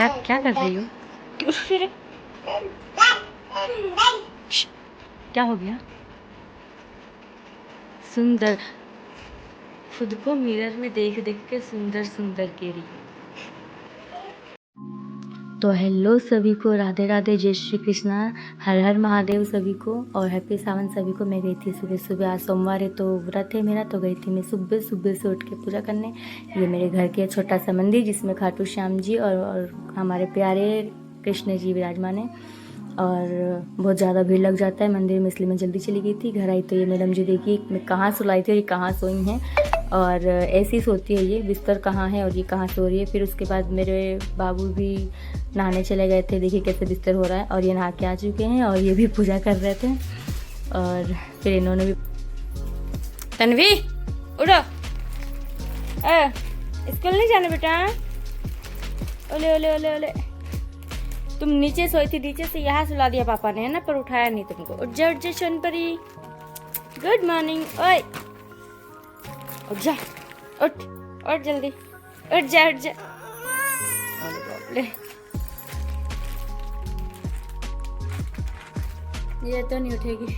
क्या क्या कर रही हो? क्या हो गया? सुंदर, खुद को मिरर में देख देख के सुंदर सुंदर कह रही। तो हेलो सभी को, राधे राधे, जय श्री कृष्णा, हर हर महादेव सभी को, और हैप्पी सावन सभी को। मैं गई थी सुबह सुबह, आज सोमवार है तो व्रत है मेरा, तो गई थी मैं सुबह सुबह से उठ के पूजा करने। ये मेरे घर के छोटा सा मंदिर जिसमें खाटू श्याम जी और हमारे प्यारे कृष्ण जी विराजमान है, और बहुत ज़्यादा भीड़ लग जाता है मंदिर में, इसलिए मैं जल्दी चली गई थी। घर आई तो ये मैडम जी देखी मैं कहाँ सुलाई थी और ये कहाँ सोई हैं, और ऐसी सोती है ये, बिस्तर कहाँ है और ये कहाँ सो रही है। फिर उसके बाद मेरे बाबू भी नहाने चले गए थे, देखिए कैसे बिस्तर हो रहा है, और ये नहा के आ चुके हैं और ये भी पूजा कर रहे थे। और फिर इन्होंने भी, तन्वी उठो, स्कूल नहीं जाना बेटा, ओले ओले ओले ओले, तुम नीचे सोई थी, नीचे से यहाँ सुला दिया पापा ने, है ना, पर उठाया नहीं तुमको। उठ जा सोनपरी, गुड मॉर्निंग, ओए उठ जा, उठ जल्दी, उठ जा उठ जा। ले ये तो नहीं उठेगी।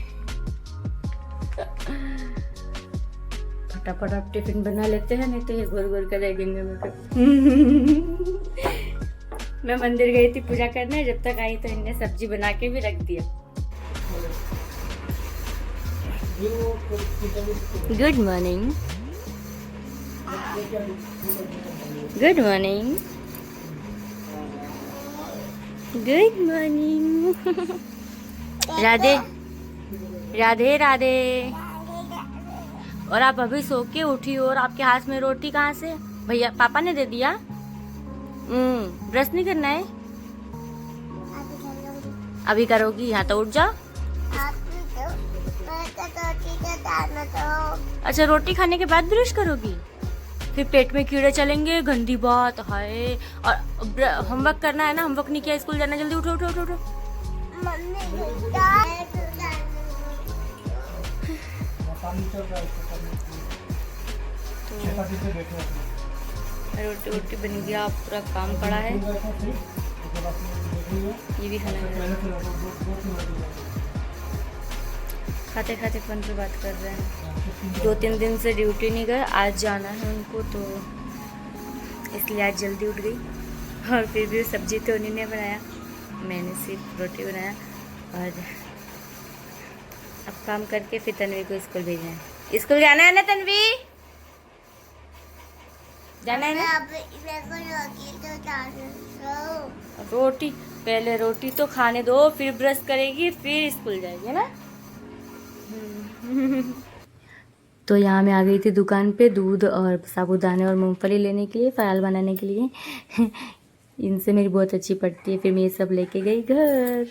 फटाफट आप टिफिन बना लेते हैं, नहीं तो ये घुर घुर कर रहेंगे मेरे को। मैं मंदिर गई थी पूजा करने, जब तक आई तो इनने सब्जी बना के भी रख दिया। Good morning, good morning, good morning. Radhe Radhe Radhe. और आप अभी सो के उठी हो और आपके हाथ में रोटी कहाँ से? भैया पापा ने दे दिया? ब्रश नहीं करना है? अभी करोगी? यहाँ तो उठ जाओ। अच्छा, रोटी खाने के बाद ब्रश करोगी? फिर पेट में कीड़े चलेंगे, गंदी बात है। और होमवर्क करना है ना, होमवर्क नहीं किया, स्कूल जाना, जल्दी उठो उठो उठो उठो। रोटी रोटी बन गया, पूरा काम पड़ा है, ये भी खाना है। खाते खाते फोन पे बात कर रहे हैं। 2-3 दिन से ड्यूटी नहीं गए, आज जाना है उनको, तो इसलिए आज जल्दी उठ गई। और फिर भी सब्जी तो उन्हीं ने बनाया, मैंने सिर्फ रोटी बनाया। और अब काम करके फिर तन्वी को स्कूल भेजना है। स्कूल जाना है ना तन्वी? जाना है ना? रोटी पहले, रोटी तो खाने दो, फिर ब्रश करेगी, फिर स्कूल जाएगी ना। तो यहाँ मैं आ गई थी दुकान पे दूध और साबूदाने और मूंगफली लेने के लिए, फराल बनाने के लिए। इनसे मेरी बहुत अच्छी पड़ती है। फिर मैं ये सब लेके गई घर।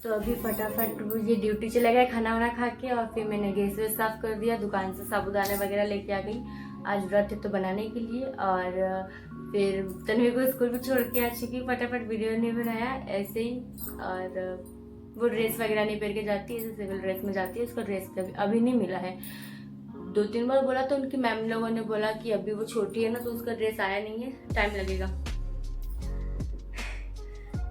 तो अभी फटाफट ये ड्यूटी चला गया खाना वाना खा के, और फिर मैंने गैस वैस साफ कर दिया, दुकान से साबूदाने वगैरह लेके आ गई। आज व्रत है तो बनाने के लिए। और फिर तन्वी को स्कूल भी छोड़ के आ चुकी, फटाफट वीडियो नहीं बनाया ऐसे ही। और वो ड्रेस वगैरह नहीं पहन के जाती है, सिविल ड्रेस में जाती है, उसका ड्रेस अभी नहीं मिला है। 2-3 बार बोला तो उनकी मैम लोगों ने बोला कि अभी वो छोटी है ना, तो उसका ड्रेस आया नहीं है, टाइम लगेगा।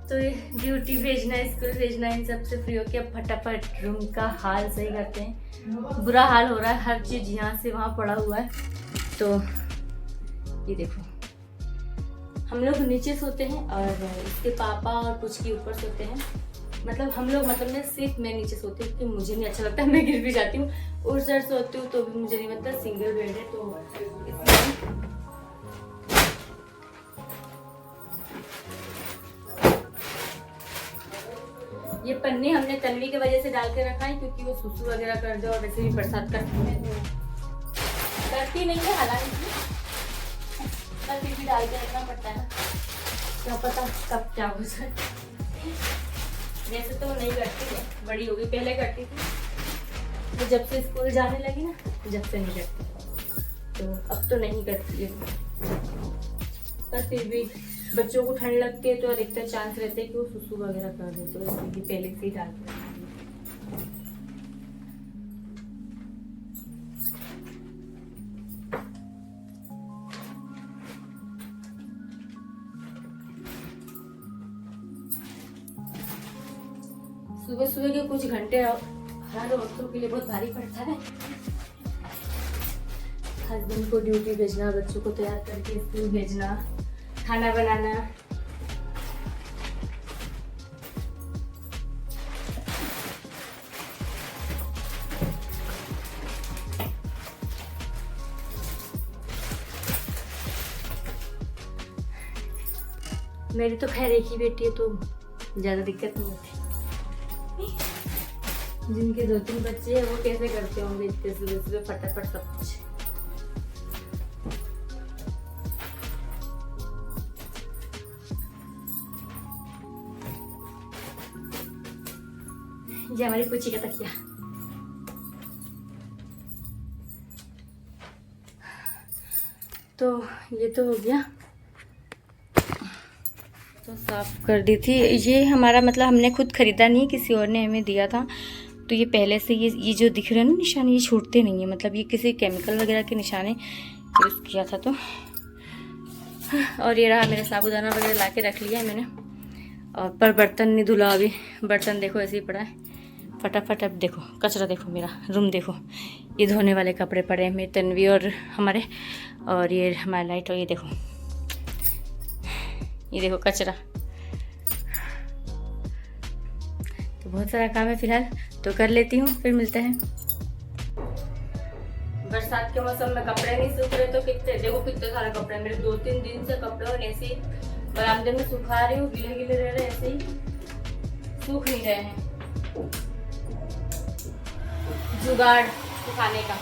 तो ड्यूटी भेजना, स्कूल भेजना, इन सब से फ्री होके अब फटाफट रूम का हाल सही करते हैं। बुरा हाल हो रहा है, हर चीज यहाँ से वहाँ पड़ा हुआ है। तो ये देखो, हम लोग नीचे सोते हैं और इसके पापा और कुछ के ऊपर सोते हैं। मतलब हम लोग, मतलब मैं सिर्फ मैं नीचे सोती हूँ क्योंकि मुझे नहीं अच्छा लगता, मैं गिर भी जाती हूँ। उस साइड सोती हूँ तो भी मुझे नहीं लगता, सिंगल बेड है तो ये पन्नी हमने तन्वी के वजह से डाल के रखा है, क्योंकि वो सुसु वगैरह कर दे, और वैसे भी बरसात करती नहीं है, हालांकि फिर भी डाल के रखना पड़ता है ना, क्या पता कब क्या हो जाए। वैसे तो नहीं करती है, बड़ी हो गई, पहले करती थी, तो जब से स्कूल जाने लगी ना, जब से नहीं करती, तो अब तो नहीं करती है। पर फिर भी बच्चों को ठंड लगती है तो अधिकतर चांस रहते हैं कि वो सुसु वगैरह कर दे, तो इसलिए पहले से ही डाल के सुबह सुबह के कुछ घंटे हर औरतों के लिए बहुत भारी पड़ता है। हस्बैंड को ड्यूटी भेजना, बच्चों को तैयार करके स्कूल भेजना, खाना बनाना। मेरी तो खैर एक ही बेटी है तो ज़्यादा दिक्कत नहीं होती। जिनके 2-3 बच्चे हैं वो कैसे करते होंगे इतने सुबह सुबह फटाफट सब कुछ। ये हमारी पूछी का तकिया। तो ये तो हो गया, तो साफ कर दी थी। ये हमारा मतलब हमने खुद ख़रीदा नहीं, किसी और ने हमें दिया था। तो ये पहले से ये जो दिख रहे हैं ना निशान, ये छूटते नहीं है, मतलब ये किसी केमिकल वगैरह के निशाने यूज़ किया था। तो और ये रहा मेरा साबुदाना वगैरह ला के रख लिया है मैंने। और पर बर्तन नहीं धुला अभी, बर्तन देखो ऐसे ही पड़ा है फटाफट। अब देखो कचरा, देखो मेरा रूम देखो, ये धोने वाले कपड़े पड़े हैं मेरे, तन्वी और हमारे, और ये हमारा लाइट। और ये देखो कचरा। तो बहुत सारा काम है फिलहाल, तो कर लेती हूँ, फिर मिलते हैं। बरसात के मौसम में कपड़े नहीं सूख रहे तो कितने सारे कपड़े मेरे 2-3 दिन से कपड़े और ऐसे ही बरामदे में सुखा रही हूँ, गीले गीले रह रहे, ऐसे ही सूख नहीं रहे हैं। जुगाड़ सुखाने का।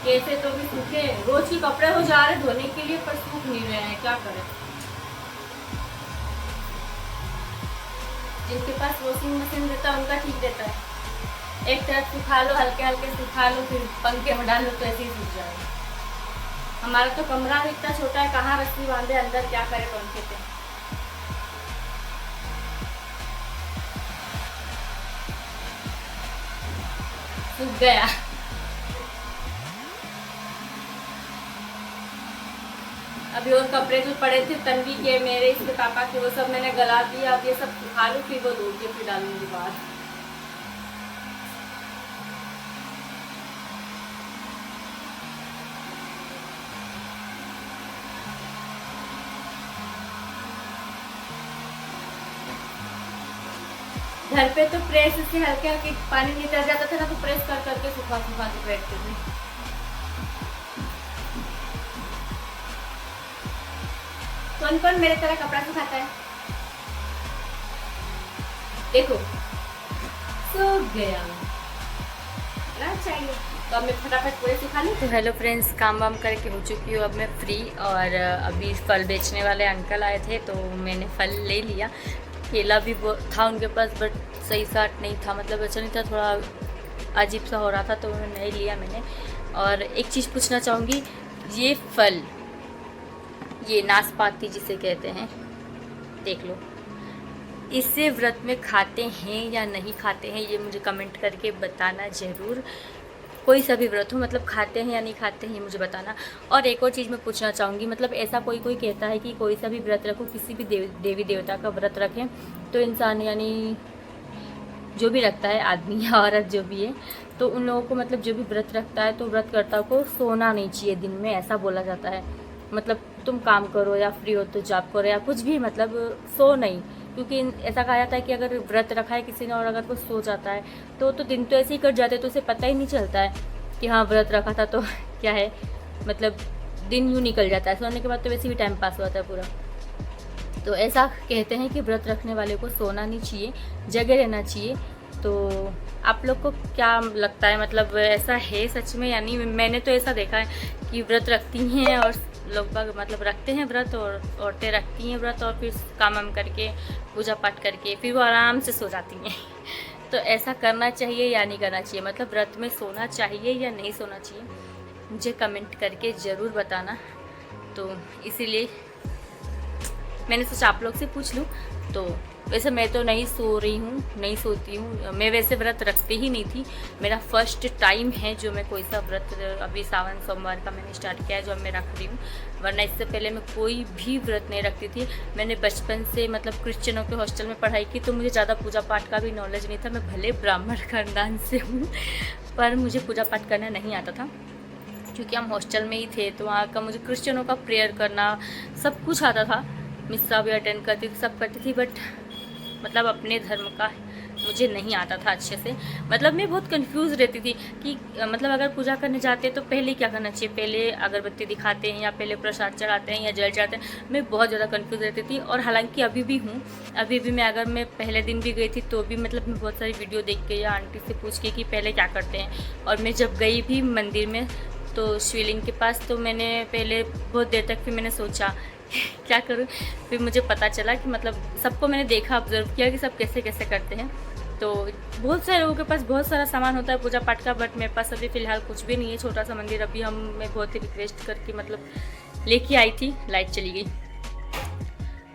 कैसे तो भी सूखे, रोज के कपड़े हो जा रहे धोने के लिए पर सूख नहीं रहे हैं, क्या करें। जिनके पास वॉशिंग मशीन रहता है उनका ठीक रहता है, एक तरफ सुखा लो, हल्के हल्के सुखा लो, फिर पंखे में डाल लो तो ऐसे ही सूख जाएगा। हमारा तो कमरा इतना छोटा है, कहाँ रस्सी बांधे अंदर, क्या करे पंखे पे। सूख गया। अभी और कपड़े जो पड़े थे तन्वी के, मेरे, इसके पापा के, वो सब मैंने गला दिया। अब ये सब सुखा लूँ, फिर वो धो के फिर डालूंगी बाहर। घर पे तो प्रेस से हल्के हल्के पानी निकल जाता था ना, तो प्रेस कर करके सुखा के बैठते थे। कौन कौन मेरे तरह कपड़ा सुखाता है? देखो सूख गया ना, चाहिए तो अब मैं फटाफट पूरे सुखा लूँ। तो हेलो फ्रेंड्स, काम वाम करके हो चुकी हूँ अब मैं फ्री। और अभी फल बेचने वाले अंकल आए थे तो मैंने फल ले लिया। केला भी था उनके पास बट सही साट नहीं था, मतलब अच्छा नहीं था, थोड़ा अजीब सा हो रहा था तो नहीं लिया मैंने। और एक चीज़ पूछना चाहूँगी, ये फल, ये नाशपाती जिसे कहते हैं, देख लो, इसे व्रत में खाते हैं या नहीं खाते हैं, ये मुझे कमेंट करके बताना ज़रूर। कोई सा भी व्रत हो, मतलब खाते हैं या नहीं खाते हैं ये मुझे बताना। और एक और चीज़ मैं पूछना चाहूँगी, मतलब ऐसा कोई कहता है कि कोई सा भी व्रत रखो, किसी भी देवी देवता का व्रत रखें तो इंसान, यानी जो भी रखता है, आदमी या औरत जो भी है, तो उन लोगों को मतलब जो भी व्रत रखता है तो व्रतकर्ता को सोना नहीं चाहिए दिन में, ऐसा बोला जाता है। मतलब तुम काम करो या फ्री हो तो जॉब करो या कुछ भी, मतलब सो नहीं, क्योंकि ऐसा कहा जाता है कि अगर व्रत रखा है किसी ने और अगर वो सो जाता है तो दिन तो ऐसे ही कट जाते, तो उसे पता ही नहीं चलता है कि हाँ व्रत रखा था। तो क्या है, मतलब दिन यूँ निकल जाता है, सोने के बाद तो वैसे भी टाइम पास होता है पूरा। तो ऐसा कहते हैं कि व्रत रखने वाले को सोना नहीं चाहिए, जगे रहना चाहिए। तो आप लोग को क्या लगता है, मतलब ऐसा है सच में? यानी मैंने तो ऐसा देखा है कि व्रत रखती हैं और लोग बाग मतलब रखते हैं व्रत, और औरतें रखती हैं व्रत और फिर काम वाम करके पूजा पाठ करके फिर वो आराम से सो जाती हैं। तो ऐसा करना चाहिए या नहीं करना चाहिए, मतलब व्रत में सोना चाहिए या नहीं सोना चाहिए, मुझे कमेंट करके ज़रूर बताना। तो इसीलिए मैंने सोचा आप लोग से पूछ लूँ। तो वैसे मैं तो नहीं सो रही हूँ, नहीं सोती हूँ मैं, वैसे व्रत रखती ही नहीं थी। मेरा फर्स्ट टाइम है जो मैं कोई सा व्रत अभी सावन सोमवार का मैंने स्टार्ट किया है जो अब मैं रख रही हूँ, वरना इससे पहले मैं कोई भी व्रत नहीं रखती थी। मैंने बचपन से मतलब क्रिश्चियनों के हॉस्टल में पढ़ाई की, तो मुझे ज़्यादा पूजा पाठ का भी नॉलेज नहीं था। मैं भले ब्राह्मण खानदान से हूँ पर मुझे पूजा पाठ करना नहीं आता था, क्योंकि हम हॉस्टल में ही थे। तो वहाँ का मुझे क्रिश्चियनों का प्रेयर करना सब कुछ आता था, मिस्सा भी अटेंड करती थी, सब करती थी, बट मतलब अपने धर्म का मुझे नहीं आता था अच्छे से। मतलब मैं बहुत कंफ्यूज रहती थी कि मतलब अगर पूजा करने जाते हैं तो पहले क्या करना चाहिए, पहले अगरबत्ती दिखाते हैं या पहले प्रसाद चढ़ाते हैं या जल चढ़ाते हैं। मैं बहुत ज़्यादा कंफ्यूज रहती थी, और हालांकि अभी भी हूँ। अभी भी मैं, अगर मैं पहले दिन भी गई थी तो भी मतलब मैं बहुत सारी वीडियो देख के या आंटी से पूछ के कि पहले क्या करते हैं। और मैं जब गई भी मंदिर में तो शिवलिंग के पास, तो मैंने पहले बहुत देर तक फिर मैंने सोचा क्या करूँ। फिर मुझे पता चला कि मतलब सबको मैंने देखा, ऑब्जर्व किया कि सब कैसे कैसे करते हैं। तो बहुत सारे लोगों के पास बहुत सारा सामान होता है पूजा पाठ का, बट मेरे पास अभी फ़िलहाल कुछ भी नहीं है। छोटा सा मंदिर अभी मैं बहुत ही रिक्वेस्ट करके मतलब लेके आई थी, लाइट चली गई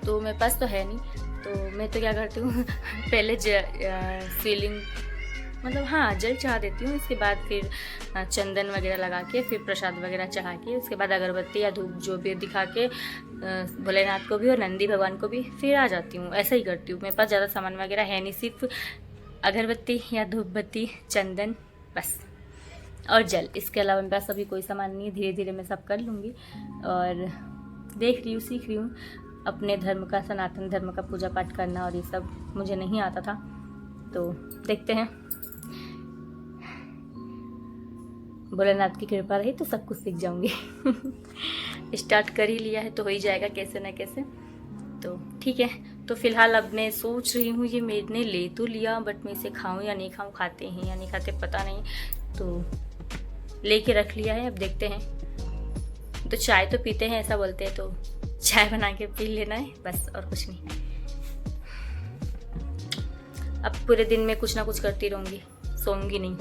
तो मेरे पास तो है नहीं। तो मैं तो क्या करती हूँ पहले सीलिंग मतलब हाँ जल चढ़ा देती हूँ, इसके बाद फिर चंदन वगैरह लगा के फिर प्रसाद वगैरह चढ़ा के उसके बाद अगरबत्ती या धूप जो भी दिखा के भोलेनाथ को भी और नंदी भगवान को भी फिर आ जाती हूँ। ऐसा ही करती हूँ। मेरे पास ज़्यादा सामान वगैरह है नहीं, सिर्फ अगरबत्ती या धूप बत्ती, चंदन बस, और जल। इसके अलावा मेरे पास अभी कोई सामान नहीं है। धीरे धीरे मैं सब कर लूँगी, और देख रही हूँ, सीख रही हूँ अपने धर्म का, सनातन धर्म का पूजा पाठ करना, और ये सब मुझे नहीं आता था। तो देखते हैं, भोलेनाथ की कृपा रही तो सब कुछ सीख जाऊंगी। स्टार्ट कर ही लिया है तो हो ही जाएगा कैसे ना कैसे। तो ठीक है, तो फिलहाल अब मैं सोच रही हूँ, ये मैंने ले तो लिया, बट मैं इसे खाऊं या नहीं खाऊं, खाते हैं या नहीं खाते पता नहीं, तो लेके रख लिया है। अब देखते हैं। तो चाय तो पीते हैं ऐसा बोलते हैं, तो चाय बना के पी लेना है बस, और कुछ नहीं। अब पूरे दिन में कुछ ना कुछ करती रहूँगी, सोऊंगी नहीं।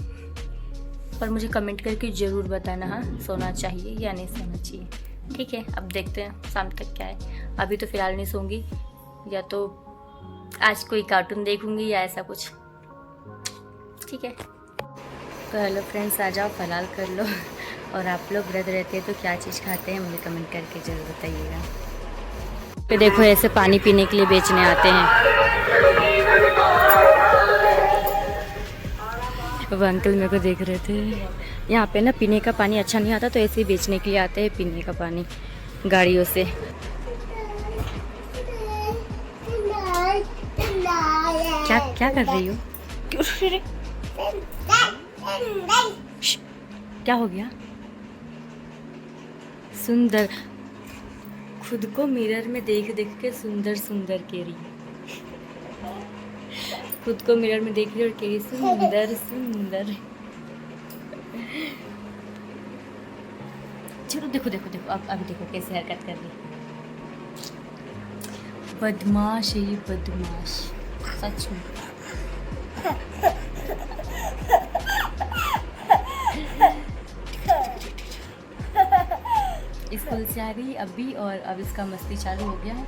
पर मुझे कमेंट करके ज़रूर बताना, हाँ सोना चाहिए या नहीं सोना चाहिए। ठीक है, अब देखते हैं शाम तक क्या है। अभी तो फ़िलहाल नहीं सोऊंगी, या तो आज कोई कार्टून देखूंगी या ऐसा कुछ। ठीक है, तो हेलो फ्रेंड्स, आ जाओ फलाल कर लो। और आप लोग व्रत रहते हैं तो क्या चीज़ खाते हैं मुझे कमेंट करके ज़रूर बताइएगा। तो देखो ऐसे पानी पीने के लिए बेचने आते हैं। वो अंकल मेरे को देख रहे थे। यहाँ पे ना पीने का पानी अच्छा नहीं आता, तो ऐसे ही बेचने के लिए आते हैं पीने का पानी गाड़ियों से। क्या क्या कर रही हो? क्या हो गया? सुंदर, खुद को मिरर में देख देख के सुंदर सुंदर कह रही है। खुद को मिरर में देख रही और कह रही सुंदर सुंदर। चलो देखो देखो देखो, अब अभी देखो कैसे हरकत कर रही। बदमाश है ये, बदमाश सच में। स्कूल से आ गई अभी, और अब इसका मस्ती चालू हो गया है।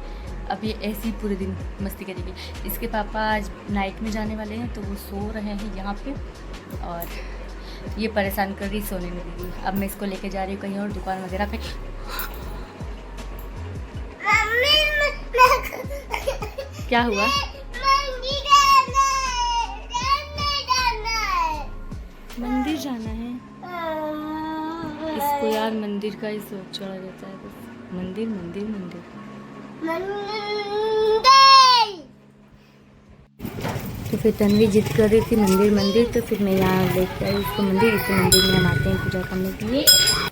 अब ये ऐसे ही पूरे दिन मस्ती करेगी। इसके पापा आज नाइट में जाने वाले हैं, तो वो सो रहे हैं यहाँ पे, और ये परेशान कर रही सोने में दीदी। अब मैं इसको लेके जा रही हूँ कहीं और दुकान वगैरह पे। क्या हुआ? मंदिर जाना है इसको यार, मंदिर का ही सोच चढ़ा रहता है बस। मंदिर मंदिर मंदिर। तो फिर तन्वी जिद कर रही थी मंदिर मंदिर, तो फिर मैं यहाँ लेके आई इसको मंदिर। इस मंदिर में हम आते हैं पूजा करने के लिए।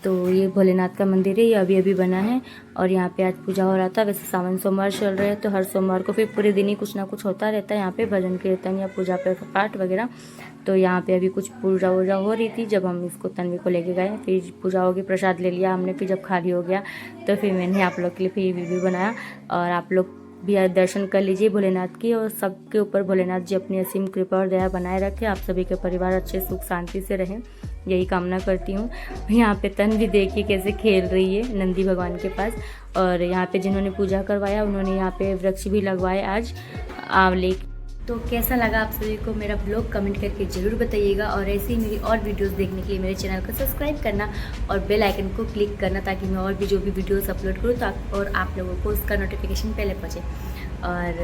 तो ये भोलेनाथ का मंदिर है, ये अभी अभी बना है, और यहाँ पे आज पूजा हो रहा था। वैसे सावन सोमवार चल रहे हैं, तो हर सोमवार को फिर पूरे दिन ही कुछ ना कुछ होता रहता है यहाँ पे, भजन कीर्तन या पूजा पाठ वगैरह। तो यहाँ पे अभी कुछ पूजा वूजा हो रही थी, जब हम इसको तन्वी को लेके गए। फिर पूजा होगी, प्रसाद ले लिया हमने। फिर जब खाली हो गया तो फिर मैंने आप लोग के लिए फिर वीडियो बनाया, और आप लोग भी दर्शन कर लीजिए भोलेनाथ की। और सबके ऊपर भोलेनाथ जी अपनी असीम कृपा और दया बनाए रखें। आप सभी के परिवार अच्छे सुख शांति से रहें, यही कामना करती हूँ। यहाँ पे तन्वी देखिए कैसे खेल रही है नंदी भगवान के पास। और यहाँ पे जिन्होंने पूजा करवाया उन्होंने यहाँ पे वृक्ष भी लगवाए आज आंवले। तो कैसा लगा आप सभी को मेरा ब्लॉग कमेंट करके ज़रूर बताइएगा। और ऐसे ही मेरी और वीडियोस देखने के लिए मेरे चैनल को सब्सक्राइब करना और बेल आइकन को क्लिक करना, ताकि मैं और भी जो भी वीडियोस अपलोड करूँ और आप लोगों को उसका नोटिफिकेशन पहले पहुँचे। और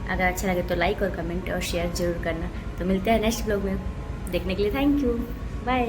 अगर अच्छा लगे तो लाइक और कमेंट और शेयर ज़रूर करना। तो मिलते हैं नेक्स्ट ब्लॉग में, देखने के लिए थैंक यू, बाय।